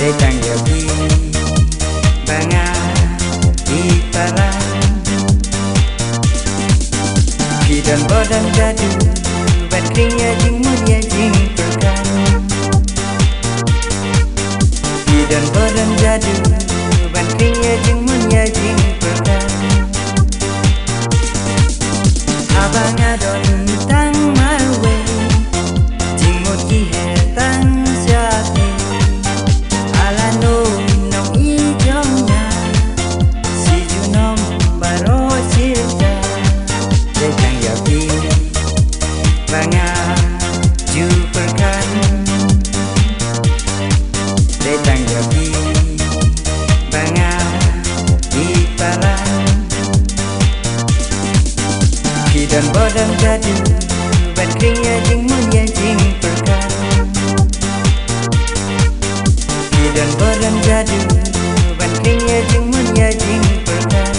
Datang Yogi Banga Ipara Kidan badan jadu Ban kriya jing mulia jing perkan Kidan badan jadu Ban kriya jing mulia jing perkan Abang adon tang marwe Jing muti he tang syate Ala no nong i jongnya Si junom baro silja Datang Yogi Banga Juperkan Datang Yogi Banga Ipara Kidan badan jadu Ban kriya jing mulia jing perkan Kidan badan jadu Ban kriya jing mulia jing perkan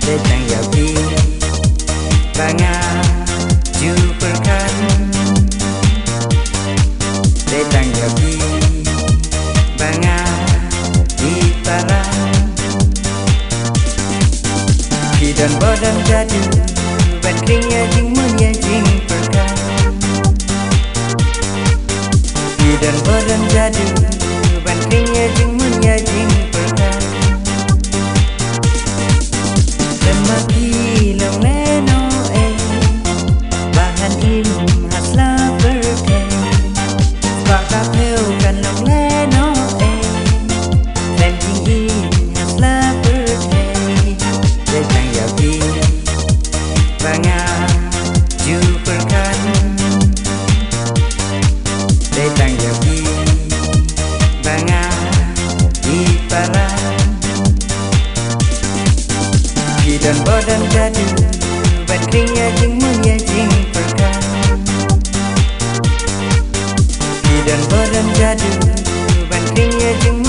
Datang Yogi Banga Juperkan Datang Yogi Banga Ipara Kidan badan jadu Ban kriya jing mulia jing perkan Kidan badan jadu Ban kriya jing mulia jing perkan Mati long leno Bahan im hasla berke Baka peu kan long leno Landing in hasla berke Datang Yogi Banga Juperkan Datang Yogi Banga Ipara Kidan badan jadu Ban kriya jing mulia jing perkan Kidan badan jadu Ban kriya jing